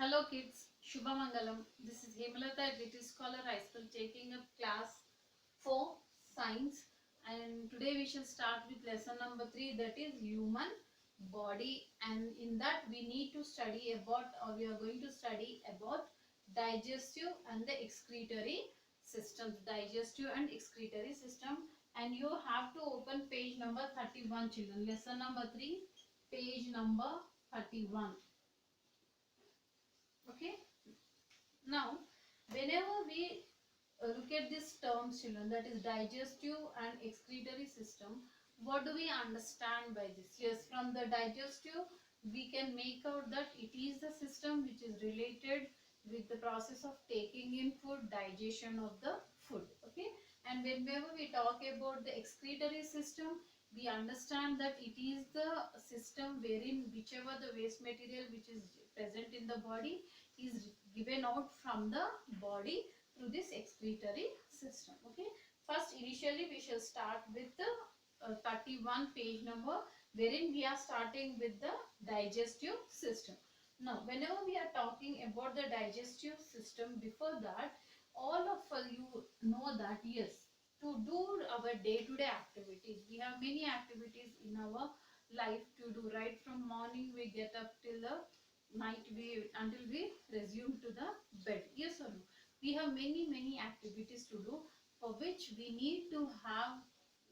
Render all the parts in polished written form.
Hello kids, Shubhamangalam. This is Hemalata, British Scholar High School, taking up class 4 Science, and today we shall start with lesson number 3, that is human body, and in that we need to study about, or we are going to study about digestive and the excretory systems, digestive and excretory system. And you have to open page number 31, children. Lesson number 3, page number 31. Okay. Now, whenever we look at these terms, children, that is digestive and excretory system, what do we understand by this? Yes, from the digestive, we can make out that it is the system which is related with the process of taking in food, digestion of the food. Okay, and whenever we talk about the excretory system, we understand that it is the system wherein whichever the waste material which is present in the body is given out from the body through this excretory system. Okay, first initially we shall start with the 31 page number, wherein we are starting with the digestive system. Now whenever we are talking about the digestive system, before that all of you know that yes, to do our day-to-day activities, we have many activities in our life to do, right from morning we get up till the night we until we resume to the bed. Yes or no? We have many activities to do, for which we need to have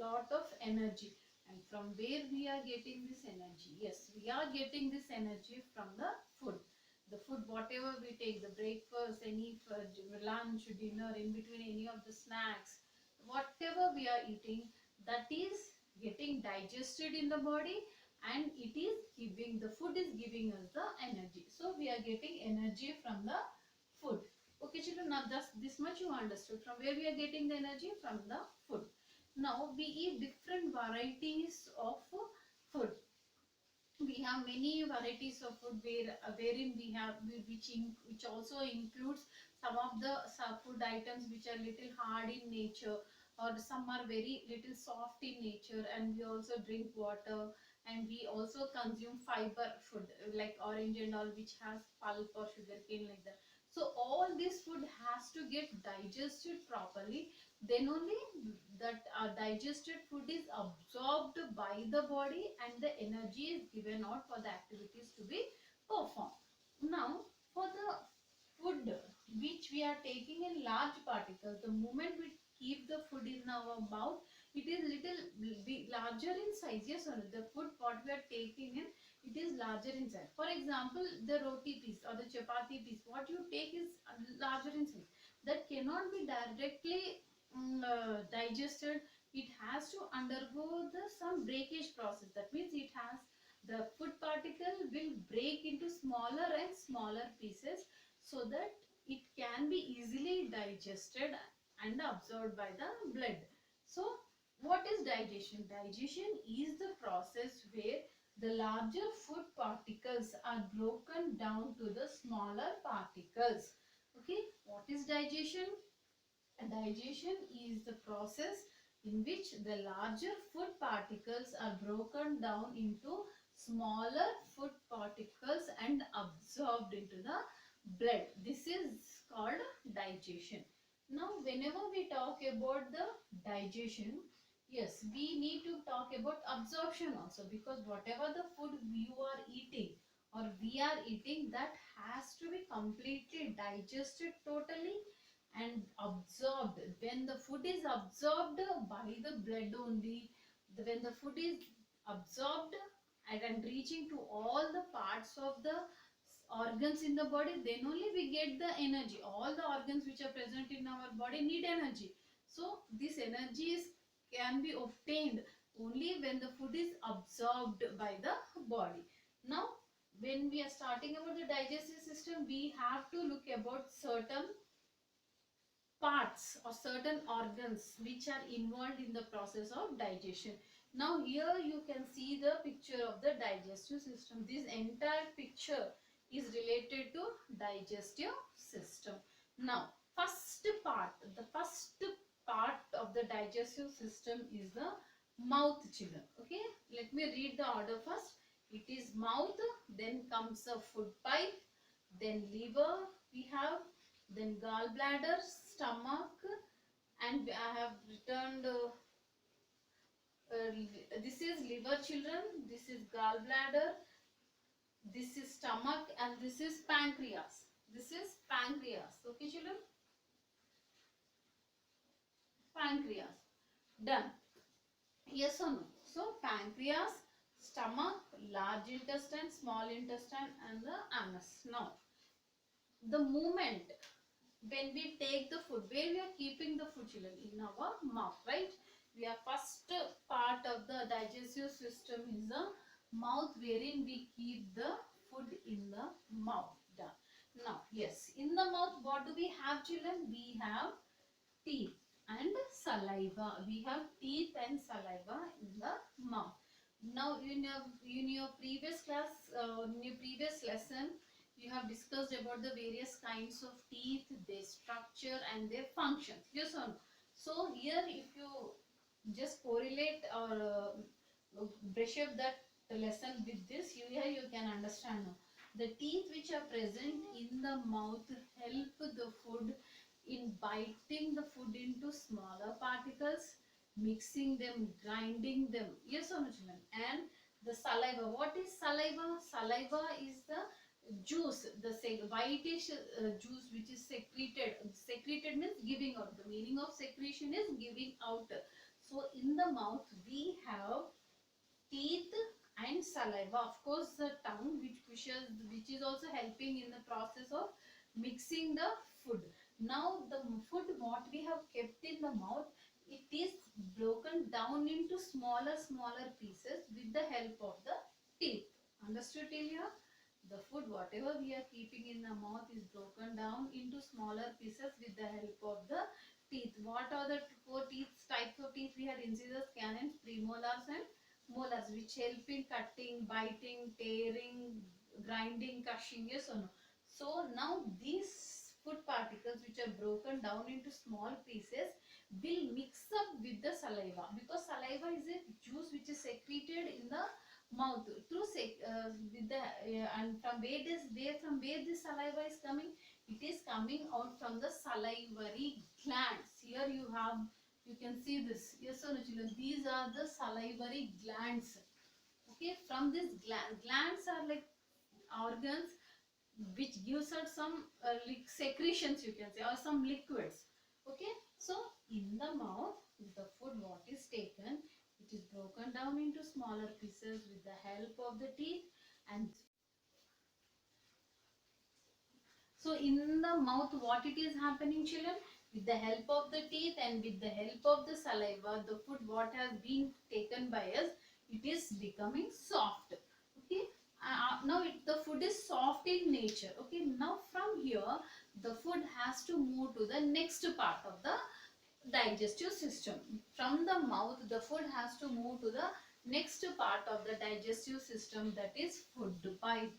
lot of energy. And from where we are getting this energy? Yes, we are getting this energy from the food. The food, whatever we take, the breakfast, any lunch, dinner, in between any of the snacks, whatever we are eating, that is getting digested in the body, and it is giving, the food is giving us the energy. So we are getting energy from the food. Okay children, now just this much you understood, from where we are getting the energy? From the food. Now we eat different varieties of food. We have many varieties of food wherein we have which also includes some of the food items which are little hard in nature, or some are very little soft in nature, and we also drink water, and we also consume fiber food like orange and all, which has pulp or sugar cane, like that. So all this food has to get digested properly, then only that digested food is absorbed by the body, and the energy is given out for the activities to be performed. Now for the food which we are taking in large particles, the moment we keep the food in our mouth, it is little larger in size. Yes or no? The food what we are taking in, it is larger in size. For example, the roti piece or the chapati piece, what you take is larger in size. That cannot be directly digested. It has to undergo the some breakage process. That means it has, the food particle will break into smaller and smaller pieces, so that it can be easily digested and absorbed by the blood. So what is digestion? Digestion is the process where the larger food particles are broken down to the smaller particles. Okay, what is digestion? Digestion is the process in which the larger food particles are broken down into smaller food particles and absorbed into the blood. This is called digestion. Now whenever we talk about the digestion, yes, we need to talk about absorption also, because whatever the food you are eating or we are eating, that has to be completely digested totally and absorbed. When the food is absorbed by the blood only, when the food is absorbed and reaching to all the parts of the organs in the body, then only we get the energy. All the organs which are present in our body need energy. So this energy can be obtained only when the food is absorbed by the body. Now when we are starting about the digestive system, we have to look about certain parts or certain organs which are involved in the process of digestion. Now here you can see the picture of the digestive system. This entire picture is related to digestive system. Now the first part of the digestive system is the mouth, children. Okay, let me read the order first. It is mouth, then comes a food pipe, then liver we have, then gallbladder, stomach, and I have returned this is liver, children, this is gallbladder, this is stomach, and this is pancreas. This is pancreas. Okay, children? Pancreas. Done. Yes or no? So, pancreas, stomach, large intestine, small intestine, and the anus. Now, the movement when we take the food, where we are keeping the food, children? In our mouth, right? We are first part of the digestive system is the mouth, wherein we keep the food in the mouth. Done. Now, yes, in the mouth, what do we have, children? We have teeth and saliva. We have teeth and saliva in the mouth. Now, in your previous class, in your previous lesson, you have discussed about the various kinds of teeth, their structure and their functions. Yes or no? So here, if you just correlate or brush up that lesson with this, here you can understand now. The teeth which are present in the mouth help the food in biting the food into smaller particles, mixing them, grinding them. Yes or no, children? And the saliva. What is saliva? Saliva is the juice, the whitish juice which is secreted. Secreted means giving out. The meaning of secretion is giving out. So in the mouth we have teeth and saliva. Of course, the tongue which pushes, which is also helping in the process of mixing the food. Now the food what we have kept in the mouth, it is broken down into smaller pieces with the help of the teeth. Understood till here? The food whatever we are keeping in the mouth is broken down into smaller pieces with the help of the teeth. What are the four teeth, types of teeth we had? Incisors, canines, premolars and molars, which help in cutting, biting, tearing, grinding, crushing. Yes or no? So now these food particles which are broken down into small pieces will mix up with the saliva, because saliva is a juice which is secreted in the mouth through with the and from where this saliva is coming, it is coming out from the salivary glands. Here you can see this. Yes or no, children? These are the salivary glands. Okay, from this glands are like organs which gives us some secretions, you can say, or some liquids. Okay, so in the mouth, the food what is taken, it is broken down into smaller pieces with the help of the teeth. And so in the mouth, what it is happening, children? With the help of the teeth and with the help of the saliva, the food what has been taken by us, it is becoming soft. Okay. Now the food is soft in nature. Okay. Now from here, the food has to move to the next part of the digestive system. From the mouth, the food has to move to the next part of the digestive system, that is food pipe.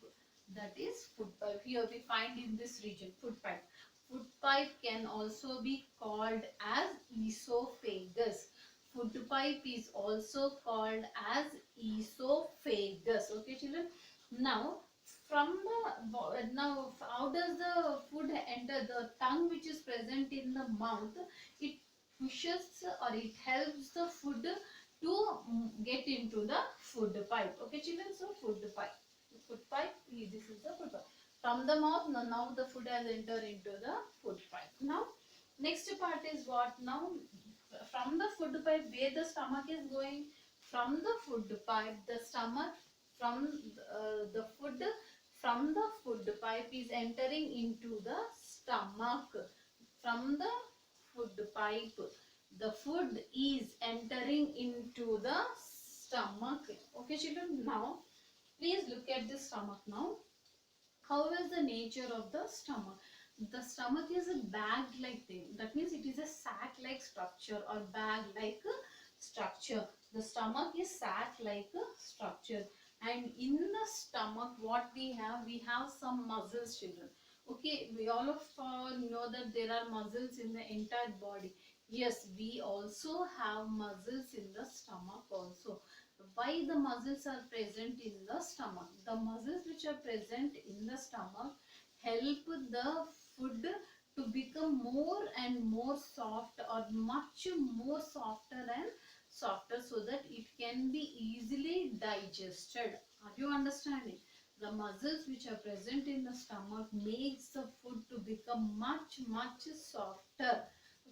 That is food pipe. Here we find in this region food pipe. Food pipe can also be called as esophagus. Food pipe is also called as esophagus. Okay, children. Now now how does the food enter the tongue, which is present in the mouth? It pushes or it helps the food to get into the food pipe. Okay, children. So food pipe. Food pipe. This is the food pipe. From the mouth, now the food has entered into the food pipe. Now, next part is what? Now, from the food pipe, where the stomach is going? From the food pipe, the stomach, from the food, from the food pipe is entering into the stomach. From the food pipe, the food is entering into the stomach. Okay, children. Now, please look at the stomach now. How is the nature of the stomach? The stomach is a bag-like thing. That means it is a sac-like structure or bag-like structure. The stomach is sac-like structure. And in the stomach, what we have? We have some muscles, children. Okay, we all of know that there are muscles in the entire body. Yes, we also have muscles in the stomach also. Why the muscles are present in the stomach? The muscles which are present in the stomach help the food to become more and more soft, or much more softer and softer, so that it can be easily digested. Are you understanding? The muscles which are present in the stomach makes the food to become much softer.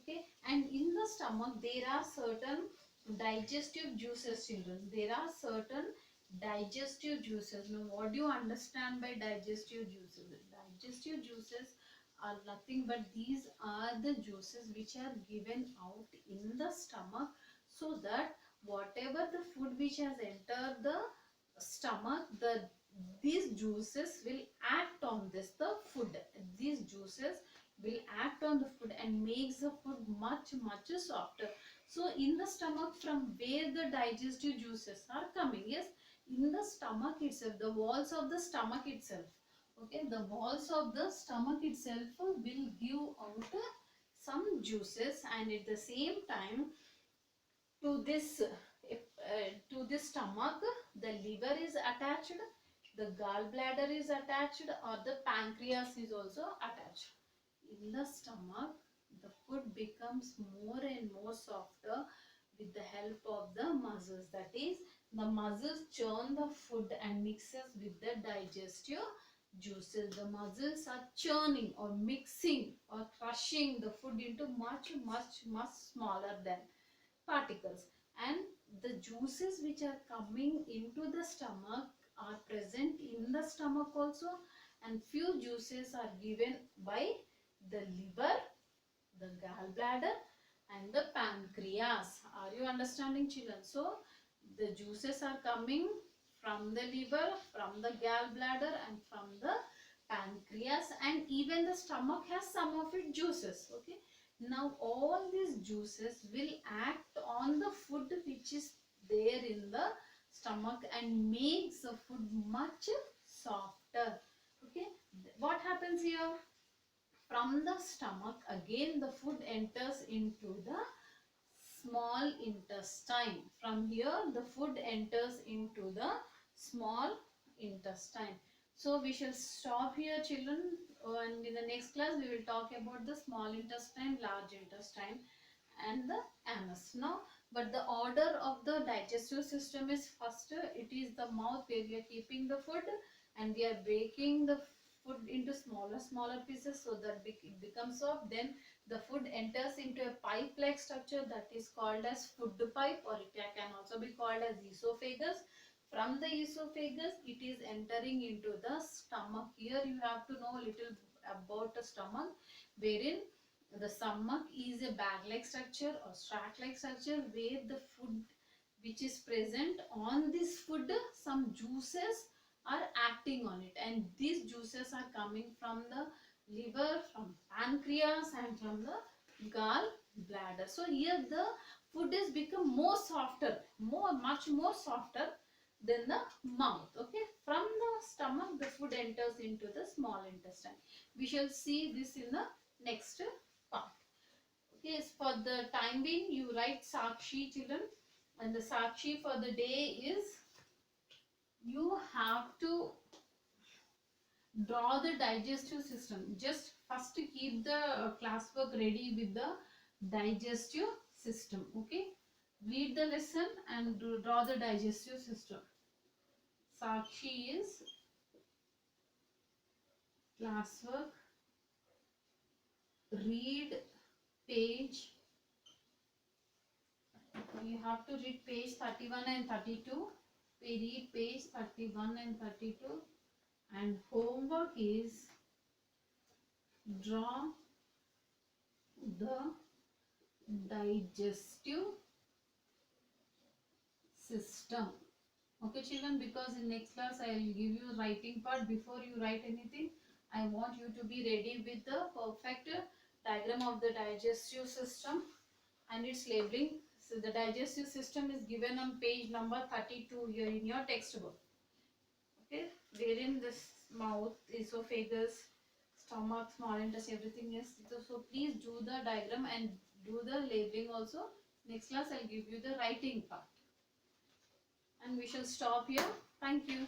Okay, and in the stomach there are certain digestive juices, children. There are certain digestive juices. Now what do you understand by digestive juices? Digestive juices are nothing but these are the juices which are given out in the stomach, so that whatever the food which has entered the stomach, these juices will act on the food. These juices will act on the food and makes the food much softer. So in the stomach, from where the digestive juices are coming? Yes, in the stomach itself, the walls of the stomach itself. Okay, the walls of the stomach itself will give out some juices, and at the same time, to this stomach, the liver is attached, the gallbladder is attached, or the pancreas is also attached. In the stomach, the food becomes more and more softer with the help of the muscles. That is, the muscles churn the food and mixes with the digestive juices. The muscles are churning or mixing or crushing the food into much smaller than particles, and the juices which are coming into the stomach are present in the stomach also, and few juices are given by the liver, the gallbladder, and the pancreas. Are you understanding, children? So the juices are coming from the liver, from the gallbladder, and from the pancreas, and even the stomach has some of its juices. Okay, now all these juices will act on the food which is there in the stomach and makes the food much softer. Okay, what happens here? From the stomach, again the food enters into the small intestine. From here the food enters into the small intestine. So we shall stop here, children, and in the next class we will talk about the small intestine, large intestine, and the anus. Now, but the order of the digestive system is first it is the mouth, where we are keeping the food and we are breaking the food into smaller pieces, so that it becomes soft. Then the food enters into a pipe like structure, that is called as food pipe, or it can also be called as esophagus. From the esophagus it is entering into the stomach. Here you have to know a little about the stomach, wherein the stomach is a bag like structure or sac like structure, where the food which is present on this food, some juices are acting on it, and these juices are coming from the liver, from pancreas, and from the gallbladder. So here the food has become more softer, much more softer than the mouth. Okay, from the stomach the food enters into the small intestine. We shall see this in the next part. Okay, for the time being you write Sakshi, children, and the Sakshi for the day is, you have to draw the digestive system. Just first keep the classwork ready with the digestive system. Okay, read the lesson and draw the digestive system. Sakshi is classwork, read page, you have to read page 31 and 32. We read page 31 and 32, and homework is draw the digestive system. Okay, children, because in next class I will give you writing part. Before you write anything, I want you to be ready with the perfect diagram of the digestive system and its labeling. So the digestive system is given on page number 32 here in your textbook. Okay, wherein this mouth, esophagus, stomach, small intestine, everything is. So please do the diagram and do the labeling also. Next class I'll give you the writing part. And we shall stop here. Thank you.